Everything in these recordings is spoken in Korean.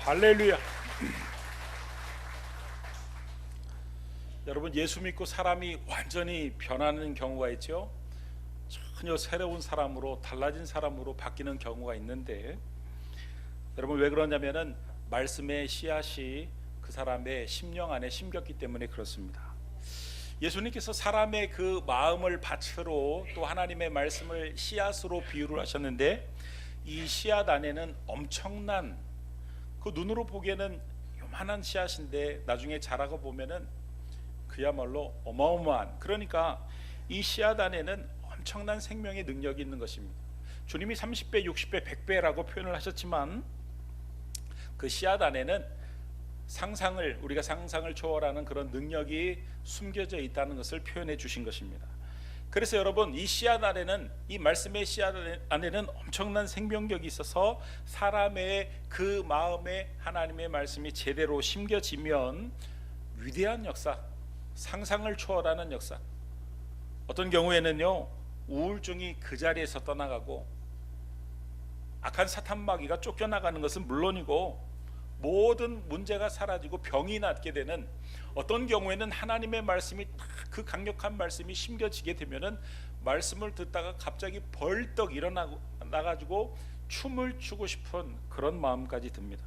할렐루야. 여러분, 예수 믿고 사람이 완전히 변하는 경우가 있죠. 전혀 새로운 사람으로, 달라진 사람으로 바뀌는 경우가 있는데, 여러분 왜 그러냐면은 말씀의 씨앗이 그 사람의 심령 안에 심겼기 때문에 그렇습니다. 예수님께서 사람의 그 마음을 밭으로, 또 하나님의 말씀을 씨앗으로 비유를 하셨는데, 이 씨앗 안에는 엄청난, 그 눈으로 보기에는 요만한 씨앗인데 나중에 자라고 보면은 그야말로 어마어마한, 그러니까 이 씨앗 안에는 엄청난 생명의 능력이 있는 것입니다. 주님이 30배, 60배, 100배라고 표현을 하셨지만 그 씨앗 안에는 우리가 상상을 초월하는 그런 능력이 숨겨져 있다는 것을 표현해 주신 것입니다. 그래서 여러분, 이 씨앗 안에는, 이 말씀의 씨앗 안에는 엄청난 생명력이 있어서 사람의 그 마음에 하나님의 말씀이 제대로 심겨지면 위대한 역사, 상상을 초월하는 역사, 어떤 경우에는요 우울증이 그 자리에서 떠나가고 악한 사탄마귀가 쫓겨나가는 것은 물론이고 모든 문제가 사라지고 병이 낫게 되는, 어떤 경우에는 하나님의 말씀이 그 강력한 말씀이 심겨지게 되면은 말씀을 듣다가 갑자기 벌떡 일어나가지고 춤을 추고 싶은 그런 마음까지 듭니다.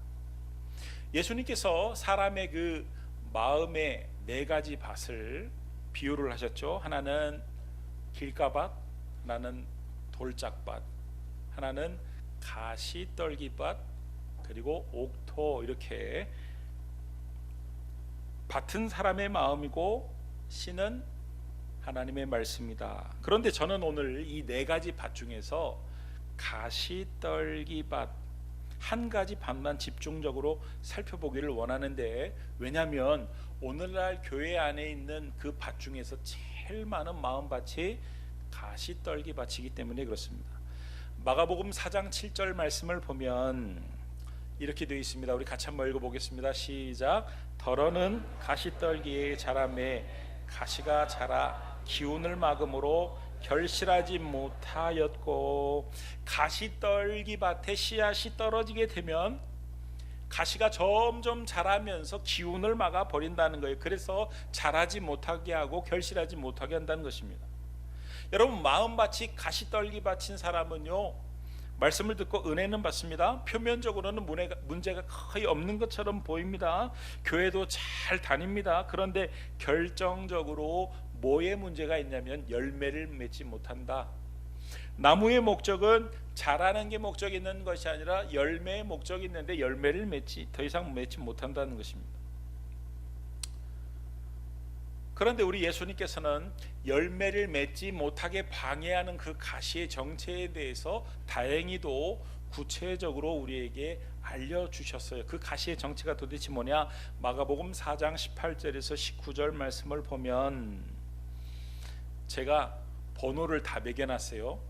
예수님께서 사람의 그 마음의 네 가지 밭을 비유를 하셨죠. 하나는 길가밭, 하나는 돌짝밭, 하나는 가시떨기밭, 그리고 옥토, 이렇게 밭은 사람의 마음이고 씨는 하나님의 말씀이다. 그런데 저는 오늘 이 네 가지 밭 중에서 가시떨기밭 한 가지 밭만 집중적으로 살펴보기를 원하는데, 왜냐하면 오늘날 교회 안에 있는 그 밭 중에서 제일 많은 마음밭이 가시떨기밭이기 때문에 그렇습니다. 마가복음 4장 7절 말씀을 보면 이렇게 되어 있습니다. 우리 같이 한번 읽어보겠습니다. 시작. 더러는 가시떨기에 자라매 가시가 자라 기운을 막음으로 결실하지 못하였고, 가시떨기 밭에 씨앗이 떨어지게 되면 가시가 점점 자라면서 기운을 막아 버린다는 거예요. 그래서 자라지 못하게 하고 결실하지 못하게 한다는 것입니다. 여러분, 마음밭이 가시떨기 밭인 사람은요 말씀을 듣고 은혜는 받습니다. 표면적으로는 문제가 거의 없는 것처럼 보입니다. 교회도 잘 다닙니다. 그런데 결정적으로 뭐에 문제가 있냐면 열매를 맺지 못한다. 나무의 목적은 자라는 게 목적이 있는 것이 아니라 열매의 목적이 있는데 열매를 더 이상 맺지 못한다는 것입니다. 그런데 우리 예수님께서는 열매를 맺지 못하게 방해하는 그 가시의 정체에 대해서 다행히도 구체적으로 우리에게 알려주셨어요. 그 가시의 정체가 도대체 뭐냐? 마가복음 4장 18절에서 19절 말씀을 보면 제가 번호를 다 매겨놨어요.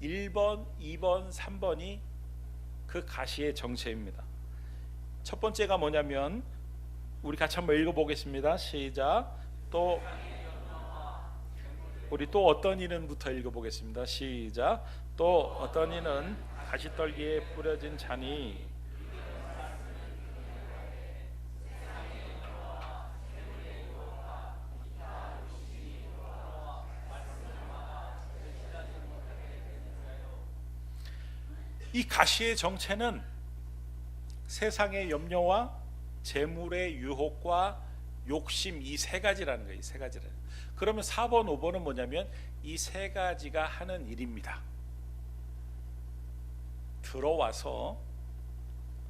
1번, 2번, 3번이 그 가시의 정체입니다. 첫 번째가 뭐냐면, 우리 같이 한번 읽어보겠습니다. 시작. 우리 또 어떤 이는부터 읽어보겠습니다. 시작. 또 어떤 이는 가시떨기에 뿌려진 잔이 이 가시의 정체는 세상의 염려와 재물의 유혹과 욕심, 이 세 가지라는 거예요. 이 세 가지라는. 그러면 4번, 5번은 뭐냐면 이 세 가지가 하는 일입니다. 들어와서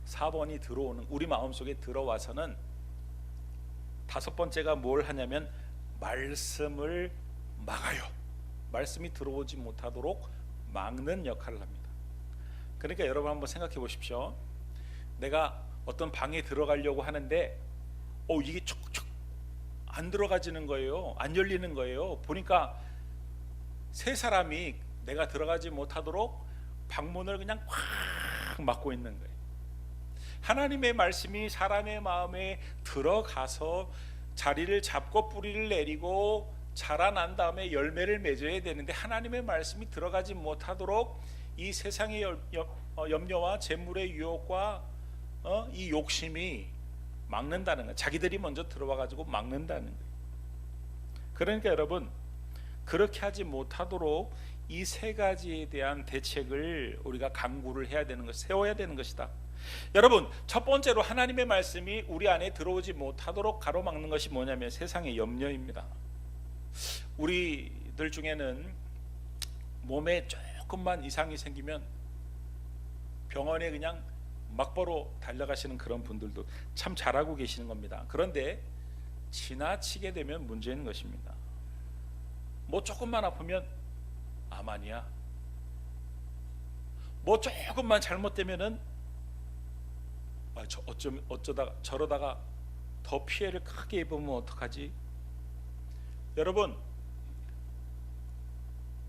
4번이 들어오는, 우리 마음속에 들어와서는 다섯 번째가 뭘 하냐면 말씀을 막아요. 말씀이 들어오지 못하도록 막는 역할을 합니다. 그러니까 여러분 한번 생각해 보십시오. 내가 어떤 방에 들어가려고 하는데 이게 촉촉 안 들어가지는 거예요. 안 열리는 거예요. 보니까 세 사람이 내가 들어가지 못하도록 방문을 그냥 꽉 막고 있는 거예요. 하나님의 말씀이 사람의 마음에 들어가서 자리를 잡고 뿌리를 내리고 자라난 다음에 열매를 맺어야 되는데, 하나님의 말씀이 들어가지 못하도록 이 세상의 염려와 재물의 유혹과 이 욕심이 막는다는 거예요. 자기들이 먼저 들어와 가지고 막는다는 거예요. 그러니까 여러분, 그렇게 하지 못하도록 이 세 가지에 대한 대책을 우리가 강구를 해야 되는 것, 세워야 되는 것이다. 여러분, 첫 번째로 하나님의 말씀이 우리 안에 들어오지 못하도록 가로막는 것이 뭐냐면 세상의 염려입니다. 우리들 중에는 몸에 조금만 이상이 생기면 병원에 그냥 막바로 달려가시는 그런 분들도 참 잘하고 계시는 겁니다. 그런데 지나치게 되면 문제인 것입니다. 뭐 조금만 아프면 암 아니야, 뭐 조금만 잘못되면은 어쩌다가 저러다가 더 피해를 크게 입으면 어떡하지? 여러분,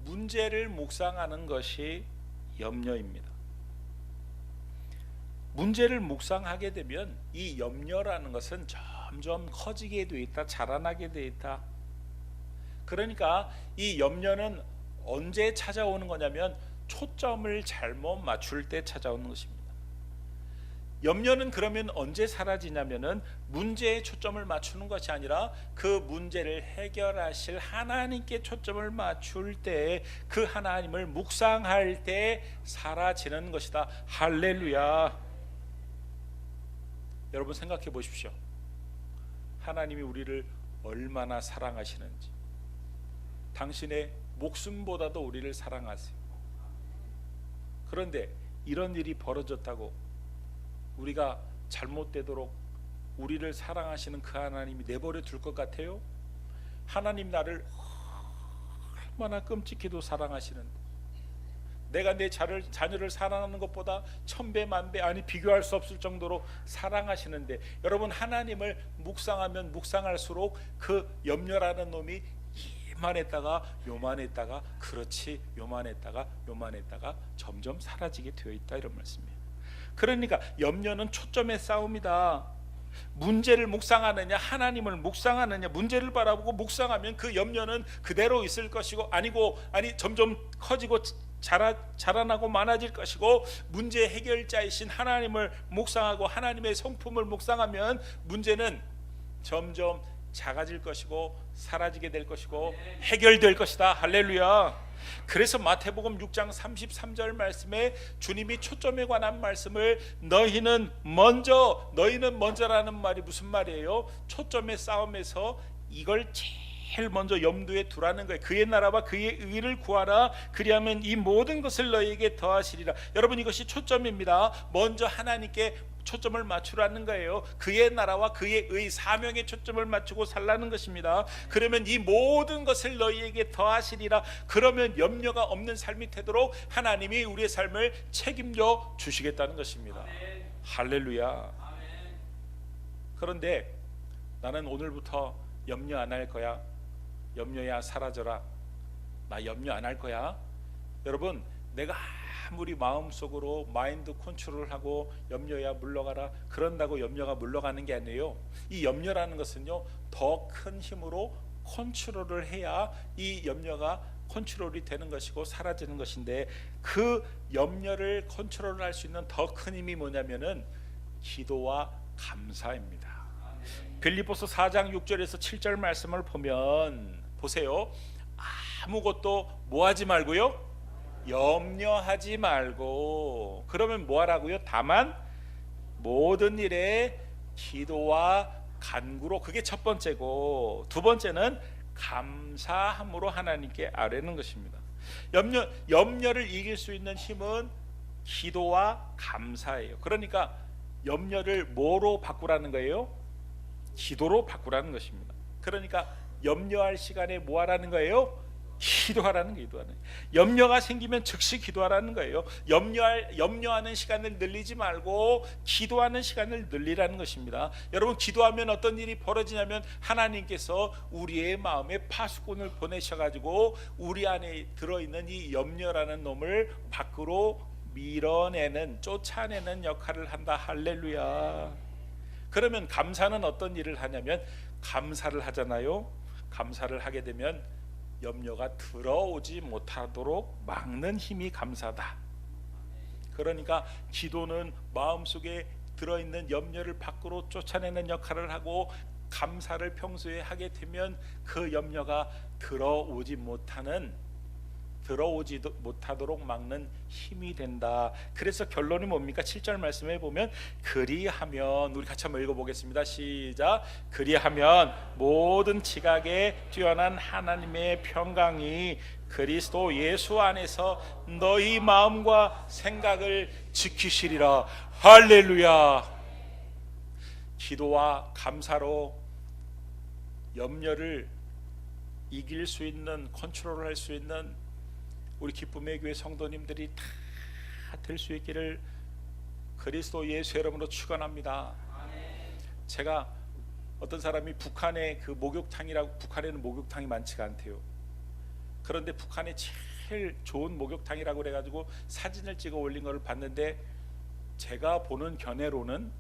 문제를 묵상하는 것이 염려입니다. 문제를 묵상하게 되면 이 염려라는 것은 점점 커지게 돼 있다, 자라나게 돼 있다. 그러니까 이 염려는 언제 찾아오는 거냐면 초점을 잘못 맞출 때 찾아오는 것입니다. 염려는 그러면 언제 사라지냐면은 문제에 초점을 맞추는 것이 아니라 그 문제를 해결하실 하나님께 초점을 맞출 때, 그 하나님을 묵상할 때 사라지는 것이다. 할렐루야. 여러분 생각해 보십시오. 하나님이 우리를 얼마나 사랑하시는지. 당신의 목숨보다도 우리를 사랑하세요. 그런데 이런 일이 벌어졌다고 우리가 잘못되도록 우리를 사랑하시는 그 하나님이 내버려 둘 것 같아요? 하나님 나를 얼마나 끔찍히도 사랑하시는데, 내가 내 자녀를 사랑하는 것보다 천배 만배 아니 비교할 수 없을 정도로 사랑하시는데, 여러분 하나님을 묵상하면 묵상할수록 그 염려라는 놈이 요만했다가 요만했다가 그렇지 요만했다가 요만했다가 점점 사라지게 되어 있다, 이런 말씀이에요. 그러니까 염려는 초점의 싸움이다. 문제를 묵상하느냐 하나님을 묵상하느냐. 문제를 바라보고 묵상하면 그 염려는 그대로 있을 것이고 아니 점점 커지고 자라나고 많아질 것이고, 문제 해결자이신 하나님을 묵상하고 하나님의 성품을 묵상하면 문제는 점점 작아질 것이고 사라지게 될 것이고 해결될 것이다. 할렐루야. 그래서 마태복음 6장 33절 말씀에 주님이 초점에 관한 말씀을 너희는 먼저라는 말이 무슨 말이에요? 초점의 싸움에서 이걸 제일 먼저 염두에 두라는 거예요. 그의 나라와 그의 의를 구하라. 그리하면 이 모든 것을 너희에게 더하시리라. 여러분, 이것이 초점입니다. 먼저 하나님께 초점을 맞추라는 거예요. 그의 나라와 그의 의, 사명에 초점을 맞추고 살라는 것입니다. 그러면 이 모든 것을 너희에게 더하시리라. 그러면 염려가 없는 삶이 되도록 하나님이 우리의 삶을 책임져 주시겠다는 것입니다. 아멘. 할렐루야. 아멘. 그런데 나는 오늘부터 염려 안 할 거야. 염려야 사라져라. 나 염려 안 할 거야. 여러분, 내가 아무리 마음속으로 마인드 컨트롤을 하고 염려야 물러가라 그런다고 염려가 물러가는 게 아니에요. 이 염려라는 것은요, 더 큰 힘으로 컨트롤을 해야 이 염려가 컨트롤이 되는 것이고 사라지는 것인데, 그 염려를 컨트롤할 수 있는 더 큰 힘이 뭐냐면은 기도와 감사입니다. 빌립보서 4장 6절에서 7절 말씀을 보면 보세요. 아무것도 뭐하지 말고요, 염려하지 말고. 그러면 뭐하라고요? 다만 모든 일에 기도와 간구로. 그게 첫 번째고, 두 번째는 감사함으로 하나님께 아뢰는 것입니다. 염려를 이길 수 있는 힘은 기도와 감사예요. 그러니까 염려를 뭐로 바꾸라는 거예요? 기도로 바꾸라는 것입니다. 그러니까 염려할 시간에 뭐 하라는 거예요? 기도하라는 거예요. 염려가 생기면 즉시 기도하라는 거예요. 염려하는 시간을 늘리지 말고 기도하는 시간을 늘리라는 것입니다. 여러분, 기도하면 어떤 일이 벌어지냐면 하나님께서 우리의 마음에 파수꾼을 보내셔가지고 우리 안에 들어있는 이 염려라는 놈을 밖으로 밀어내는, 쫓아내는 역할을 한다. 할렐루야. 그러면 감사는 어떤 일을 하냐면 감사를 하잖아요. 감사를 하게 되면 염려가 들어오지 못하도록 막는 힘이 감사다. 그러니까 기도는 마음속에 들어있는 염려를 밖으로 쫓아내는 역할을 하고, 감사를 평소에 하게 되면 그 염려가 들어오지도 못하도록 막는 힘이 된다. 그래서 결론이 뭡니까? 7절 말씀에 보면 그리하면, 우리 같이 한번 읽어보겠습니다. 시작. 그리하면 모든 지각에 뛰어난 하나님의 평강이 그리스도 예수 안에서 너희 마음과 생각을 지키시리라. 할렐루야. 기도와 감사로 염려를 이길 수 있는, 컨트롤할 수 있는 우리 기쁨의 교회 성도님들이 다 될 수 있기를 그리스도 예수의 이름으로 축원합니다. 제가 어떤 사람이 북한의 그 목욕탕이라고, 북한에는 목욕탕이 많지가 않대요. 그런데 북한의 제일 좋은 목욕탕이라고 그래가지고 사진을 찍어 올린 것을 봤는데, 제가 보는 견해로는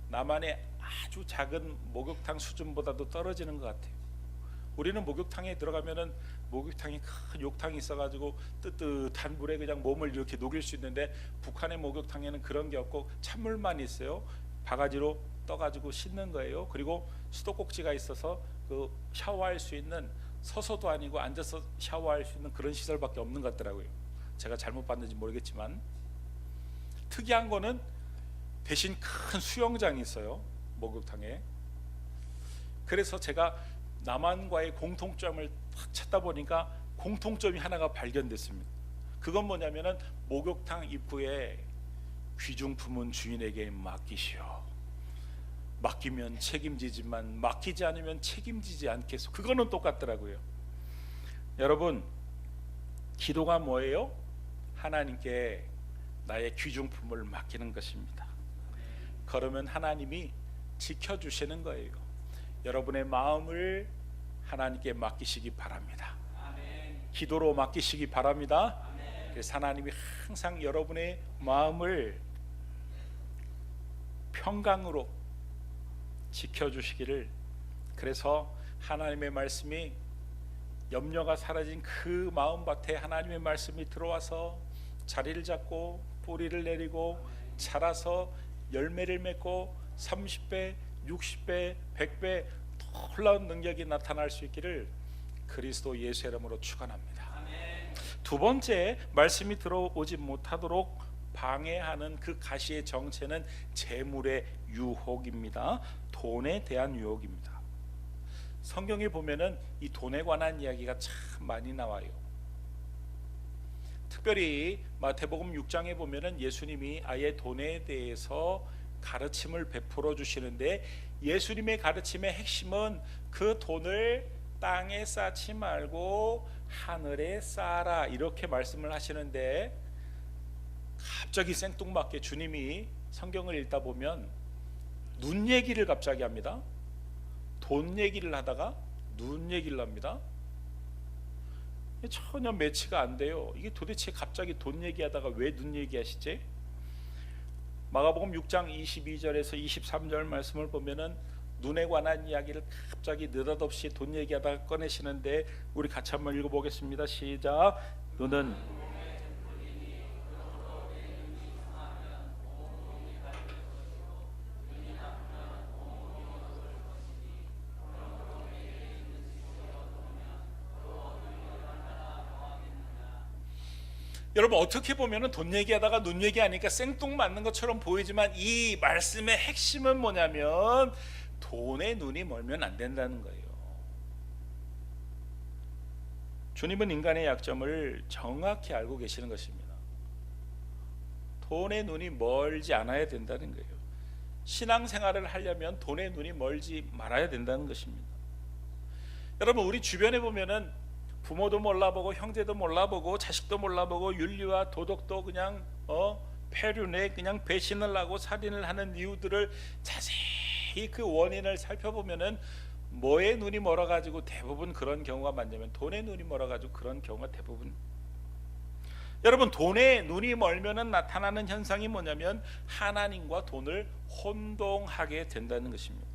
남한의 아주 작은 목욕탕 수준보다도 떨어지는 것 같아요. 우리는 목욕탕에 들어가면은 목욕탕이 큰 욕탕이 있어가지고 뜨뜻한 물에 그냥 몸을 이렇게 녹일 수 있는데, 북한의 목욕탕에는 그런 게 없고 찬물만 있어요. 바가지로 떠가지고 씻는 거예요. 그리고 수도꼭지가 있어서 그 샤워할 수 있는, 서서도 아니고 앉아서 샤워할 수 있는 그런 시설밖에 없는 것 같더라고요. 제가 잘못 봤는지 모르겠지만, 특이한 거는 대신 큰 수영장이 있어요, 목욕탕에. 그래서 제가 남한과의 공통점을 찾다 보니까 공통점이 하나가 발견됐습니다. 그건 뭐냐면은 목욕탕 입구에 귀중품은 주인에게 맡기시오. 맡기면 책임지지만 맡기지 않으면 책임지지 않겠소. 그거는 똑같더라고요. 여러분, 기도가 뭐예요? 하나님께 나의 귀중품을 맡기는 것입니다. 그러면 하나님이 지켜주시는 거예요. 여러분의 마음을 하나님께 맡기시기 바랍니다. 기도로 맡기시기 바랍니다. 그래서 하나님이 항상 여러분의 마음을 평강으로 지켜주시기를, 그래서 하나님의 말씀이, 염려가 사라진 그 마음밭에 하나님의 말씀이 들어와서 자리를 잡고 뿌리를 내리고 자라서 열매를 맺고 30배, 60배, 100배 놀라운 능력이 나타날 수 있기를 그리스도 예수의 이름으로 축원합니다. 두 번째, 말씀이 들어오지 못하도록 방해하는 그 가시의 정체는 재물의 유혹입니다. 돈에 대한 유혹입니다. 성경에 보면은 이 돈에 관한 이야기가 참 많이 나와요. 특별히 마태복음 6장에 보면은 예수님이 아예 돈에 대해서 가르침을 베풀어 주시는데, 예수님의 가르침의 핵심은 그 돈을 땅에 쌓지 말고 하늘에 쌓아라, 이렇게 말씀을 하시는데, 갑자기 생뚱맞게 주님이 성경을 읽다 보면 눈 얘기를 갑자기 합니다. 돈 얘기를 하다가 눈 얘기를 합니다. 전혀 매치가 안 돼요. 이게 도대체 갑자기 돈 얘기하다가 왜 눈 얘기하시지? 마가복음 6장 22절에서 23절 말씀을 보면은 눈에 관한 이야기를 갑자기 느닷없이 돈 얘기하다가 꺼내시는데, 우리 같이 한번 읽어보겠습니다. 시작. 눈은 여러분, 어떻게 보면은 돈 얘기하다가 눈 얘기하니까 생뚱맞는 것처럼 보이지만, 이 말씀의 핵심은 뭐냐면 돈에 눈이 멀면 안 된다는 거예요. 주님은 인간의 약점을 정확히 알고 계시는 것입니다. 돈에 눈이 멀지 않아야 된다는 거예요. 신앙생활을 하려면 돈에 눈이 멀지 말아야 된다는 것입니다. 여러분, 우리 주변에 보면은 부모도 몰라보고 형제도 몰라보고 자식도 몰라보고 윤리와 도덕도 그냥 폐륜에 그냥 배신을 하고 살인을 하는 이유들을 자세히 그 원인을 살펴보면은 뭐에 눈이 멀어가지고 대부분 그런 경우가 많냐면 돈에 눈이 멀어가지고 그런 경우가 대부분. 여러분, 돈에 눈이 멀면은 나타나는 현상이 뭐냐면 하나님과 돈을 혼동하게 된다는 것입니다.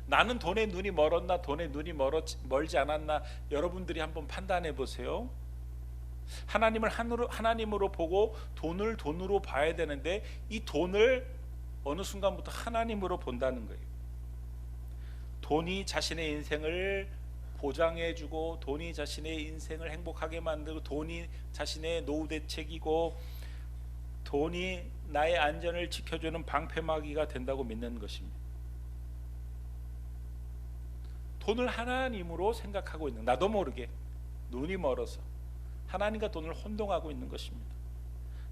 나는 돈에 눈이 멀었나, 돈에 눈이 멀지 않았나, 여러분들이 한번 판단해 보세요. 하나님을 하나님으로 보고 돈을 돈으로 봐야 되는데 이 돈을 어느 순간부터 하나님으로 본다는 거예요. 돈이 자신의 인생을 보장해주고, 돈이 자신의 인생을 행복하게 만들고, 돈이 자신의 노후 대책이고, 돈이 나의 안전을 지켜주는 방패막이가 된다고 믿는 것입니다. 돈을 하나님으로 생각하고 있는, 나도 모르게 눈이 멀어서 하나님과 돈을 혼동하고 있는 것입니다.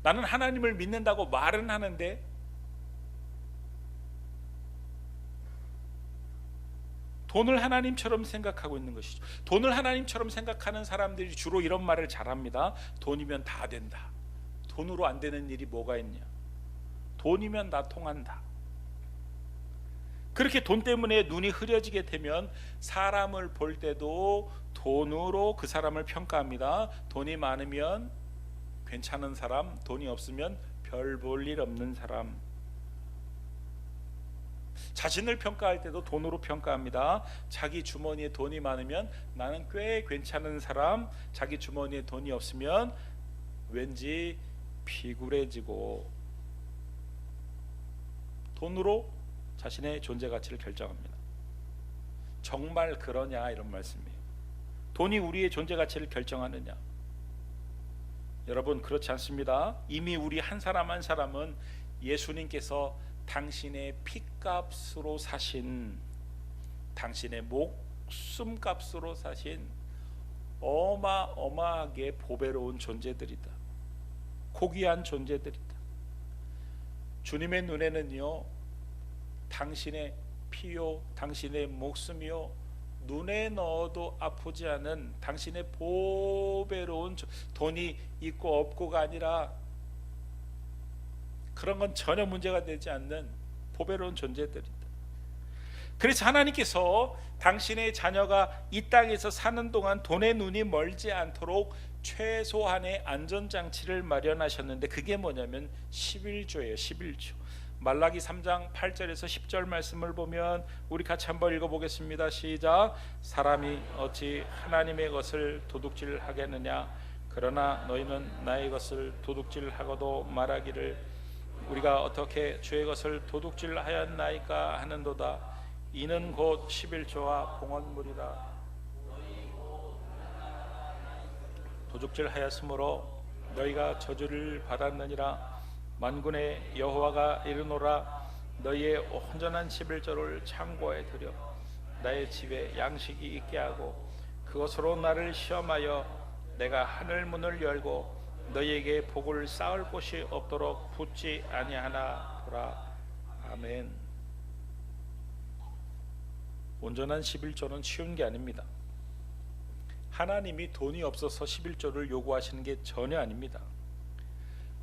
나는 하나님을 믿는다고 말은 하는데 돈을 하나님처럼 생각하고 있는 것이죠. 돈을 하나님처럼 생각하는 사람들이 주로 이런 말을 잘합니다. 돈이면 다 된다. 돈으로 안 되는 일이 뭐가 있냐. 돈이면 다 통한다. 그렇게 돈 때문에 눈이 흐려지게 되면 사람을 볼 때도 돈으로 그 사람을 평가합니다. 돈이 많으면 괜찮은 사람, 돈이 없으면 별 볼 일 없는 사람. 자신을 평가할 때도 돈으로 평가합니다. 자기 주머니에 돈이 많으면 나는 꽤 괜찮은 사람, 자기 주머니에 돈이 없으면 왠지 비굴해지고, 돈으로 자신의 존재 가치를 결정합니다. 정말 그러냐, 이런 말씀이에요. 돈이 우리의 존재 가치를 결정하느냐? 여러분, 그렇지 않습니다. 이미 우리 한 사람 한 사람은 예수님께서 당신의 피값으로 사신, 당신의 목숨값으로 사신 어마어마하게 보배로운 존재들이다. 고귀한 존재들이다. 주님의 눈에는요, 당신의 피요, 당신의 목숨이요, 눈에 넣어도 아프지 않은 당신의 보배로운, 돈이 있고 없고가 아니라 그런 건 전혀 문제가 되지 않는 보배로운 존재들이다. 그래서 하나님께서 당신의 자녀가 이 땅에서 사는 동안 돈의 눈이 멀지 않도록 최소한의 안전장치를 마련하셨는데, 그게 뭐냐면 11조예요. 11조. 말라기 3장 8절에서 10절 말씀을 보면 우리 같이 한번 읽어보겠습니다. 시작. 사람이 어찌 하나님의 것을 도둑질하겠느냐. 그러나 너희는 나의 것을 도둑질하고도 말하기를 우리가 어떻게 주의 것을 도둑질하였나이까 하는도다. 이는 곧 11조와 봉헌물이라. 도둑질하였으므로 너희가 저주를 받았느니라. 만군의 여호와가 이르노라. 너희의 온전한 11조를 창고에 들여 나의 집에 양식이 있게 하고 그것으로 나를 시험하여 내가 하늘 문을 열고 너희에게 복을 쌓을 곳이 없도록 붙지 아니하나 보라. 아멘. 온전한 11조는 쉬운 게 아닙니다. 하나님이 돈이 없어서 11조를 요구하시는 게 전혀 아닙니다.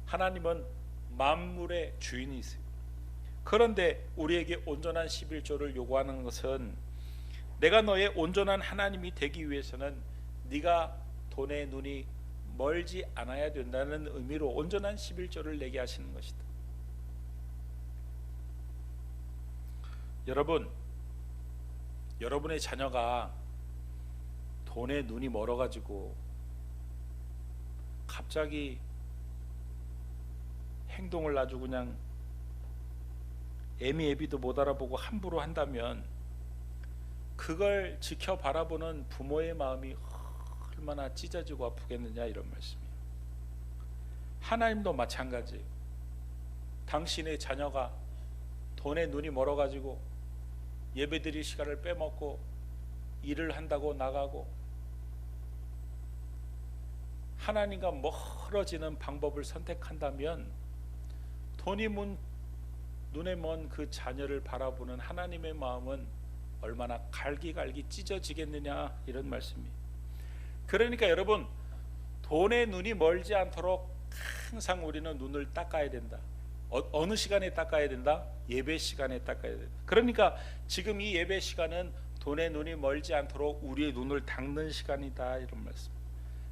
하나님은 만물의 주인이세요. 그런데 우리에게 온전한 11조를 요구하는 것은, 내가 너의 온전한 하나님이 되기 위해서는 네가 돈의 눈이 멀지 않아야 된다는 의미로 온전한 11조를 내게 하시는 것이다. 여러분, 여러분의 자녀가 돈에 눈이 멀어가지고 갑자기 행동을 아주 그냥 애미애비도 못 알아보고 함부로 한다면 그걸 지켜 바라보는 부모의 마음이 얼마나 찢어지고 아프겠느냐, 이런 말씀이에요. 하나님도 마찬가지예요. 당신의 자녀가 돈에 눈이 멀어가지고 예배드릴 시간을 빼먹고 일을 한다고 나가고 하나님과 멀어지는 방법을 선택한다면, 돈이 눈에 먼 그 자녀를 바라보는 하나님의 마음은 얼마나 갈기갈기 찢어지겠느냐, 이런 말씀이에요. 그러니까 여러분, 돈에 눈이 멀지 않도록 항상 우리는 눈을 닦아야 된다. 어느 시간에 닦아야 된다? 예배 시간에 닦아야 된다. 그러니까 지금 이 예배 시간은 돈에 눈이 멀지 않도록 우리의 눈을 닦는 시간이다, 이런 말씀.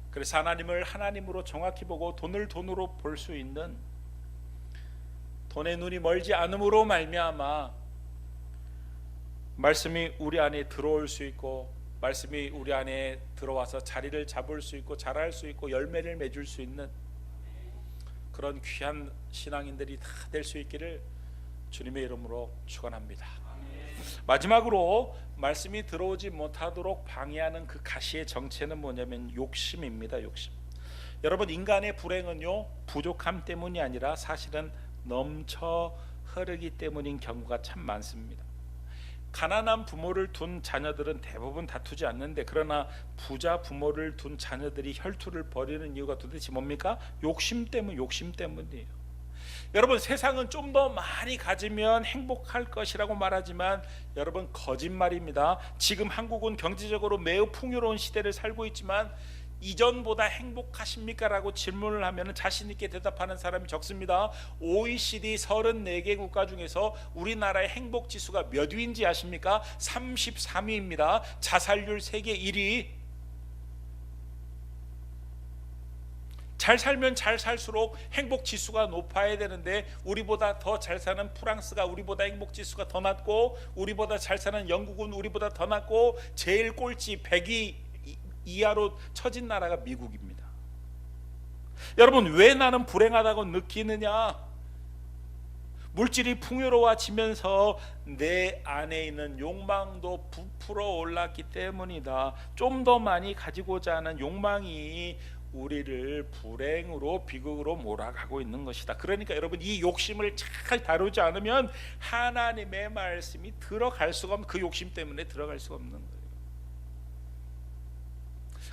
그래서 하나님을 하나님으로 정확히 보고 돈을 돈으로 볼 수 있는, 돈의 눈이 멀지 않음으로 말미암아 말씀이 우리 안에 들어올 수 있고 말씀이 우리 안에 들어와서 자리를 잡을 수 있고 자랄 수 있고 열매를 맺을 수 있는 그런 귀한 신앙인들이 다 될 수 있기를 주님의 이름으로 축원합니다. 마지막으로 말씀이 들어오지 못하도록 방해하는 그 가시의 정체는 뭐냐면 욕심입니다. 욕심. 여러분, 인간의 불행은요 부족함 때문이 아니라 사실은 넘쳐 흐르기 때문인 경우가 참 많습니다. 가난한 부모를 둔 자녀들은 대부분 다투지 않는데, 그러나 부자 부모를 둔 자녀들이 혈투를 벌이는 이유가 도대체 뭡니까? 욕심 때문이에요. 여러분, 세상은 좀 더 많이 가지면 행복할 것이라고 말하지만 여러분, 거짓말입니다. 지금 한국은 경제적으로 매우 풍요로운 시대를 살고 있지만 이전보다 행복하십니까? 라고 질문을 하면 자신 있게 대답하는 사람이 적습니다. OECD 34개 국가 중에서 우리나라의 행복 지수가 몇 위인지 아십니까? 33위입니다. 자살률 세계 1위. 잘 살면 잘 살수록 행복 지수가 높아야 되는데, 우리보다 더 잘 사는 프랑스가 우리보다 행복 지수가 더 낮고, 우리보다 잘 사는 영국은 우리보다 더 낮고, 제일 꼴찌 100위 이하로 처진 나라가 미국입니다. 여러분, 왜 나는 불행하다고 느끼느냐? 물질이 풍요로워지면서 내 안에 있는 욕망도 부풀어 올랐기 때문이다. 좀 더 많이 가지고자 하는 욕망이 우리를 불행으로, 비극으로 몰아가고 있는 것이다. 그러니까 여러분, 이 욕심을 잘 다루지 않으면 하나님의 말씀이 들어갈 수가 없는, 그 욕심 때문에 들어갈 수가 없는 거예요.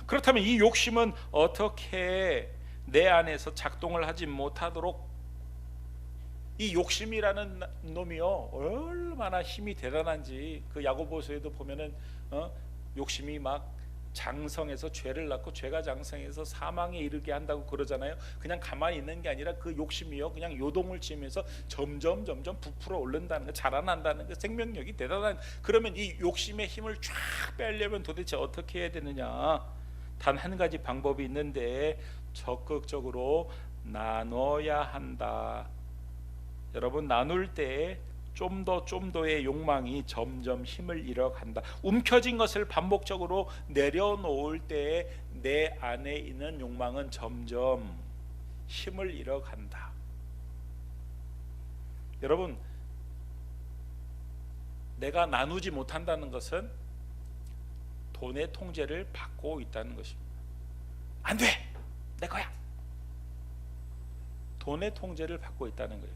그렇다면 이 욕심은 어떻게 내 안에서 작동을 하지 못하도록, 이 욕심이라는 놈이요 얼마나 힘이 대단한지 그 야고보서에도 보면은 욕심이 막 장성해서 죄를 낳고 죄가 장성해서 사망에 이르게 한다고 그러잖아요. 그냥 가만히 있는 게 아니라 그 욕심이요 그냥 요동을 치면서 점점 부풀어 오른다는 거, 자라난다는 거, 생명력이 대단한. 그러면 이 욕심의 힘을 쫙 빼려면 도대체 어떻게 해야 되느냐? 단 한 가지 방법이 있는데, 적극적으로 나눠야 한다. 여러분, 나눌 때 좀 더의 욕망이 점점 힘을 잃어간다. 움켜진 것을 반복적으로 내려놓을 때 내 안에 있는 욕망은 점점 힘을 잃어간다. 여러분, 내가 나누지 못한다는 것은 돈의 통제를 받고 있다는 것입니다. 안 돼! 내 거야! 돈의 통제를 받고 있다는 거예요.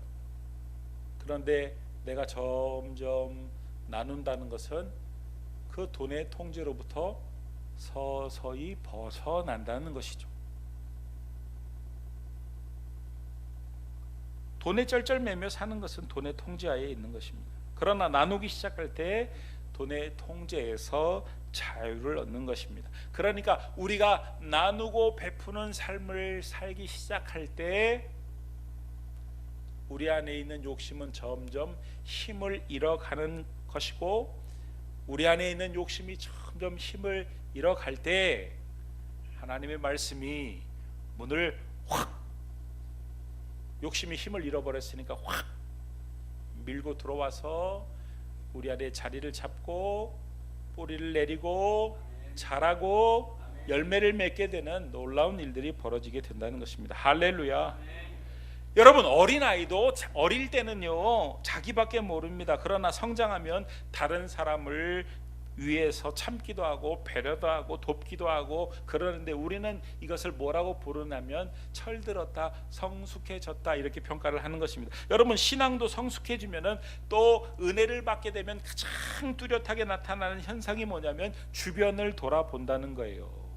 그런데 내가 점점 나눈다는 것은 그 돈의 통제로부터 서서히 벗어난다는 것이죠. 돈에 쩔쩔매며 사는 것은 돈의 통제하에 있는 것입니다. 그러나 나누기 시작할 때 돈의 통제에서 자유를 얻는 것입니다. 그러니까 우리가 나누고 베푸는 삶을 살기 시작할 때 우리 안에 있는 욕심은 점점 힘을 잃어가는 것이고, 우리 안에 있는 욕심이 점점 힘을 잃어갈 때 하나님의 말씀이 문을 확, 욕심이 힘을 잃어버렸으니까 확 밀고 들어와서 우리 안에 자리를 잡고 뿌리를 내리고 자라고 열매를 맺게 되는 놀라운 일들이 벌어지게 된다는 것입니다. 할렐루야. 여러분, 어린아이도 어릴 때는요 자기밖에 모릅니다. 그러나 성장하면 다른 사람을 위해서 참기도 하고 배려도 하고 돕기도 하고 그러는데, 우리는 이것을 뭐라고 부르냐면 철들었다, 성숙해졌다, 이렇게 평가를 하는 것입니다. 여러분, 신앙도 성숙해지면은 또 은혜를 받게 되면 가장 뚜렷하게 나타나는 현상이 뭐냐면 주변을 돌아본다는 거예요.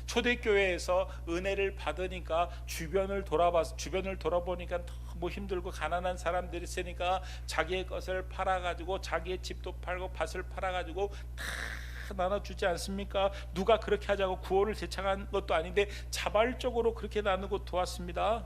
초대교회에서 은혜를 받으니까 주변을 돌아보니까 너무 힘들고 가난한 사람들이 있으니까 자기의 것을 팔아가지고, 자기의 집도 팔고 밭을 팔아가지고 다 나눠주지 않습니까? 누가 그렇게 하자고 구호를 제창한 것도 아닌데 자발적으로 그렇게 나누고 도왔습니다.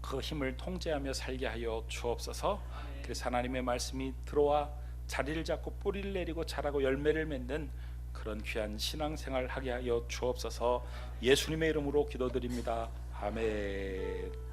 그 힘을 통제하며 살게 하여 주옵소서. 그래서 하나님의 말씀이 들어와 자리를 잡고 뿌리를 내리고 자라고 열매를 맺는 그런 귀한 신앙생활 하게 하여 주옵소서. 예수님의 이름으로 기도드립니다. 아멘.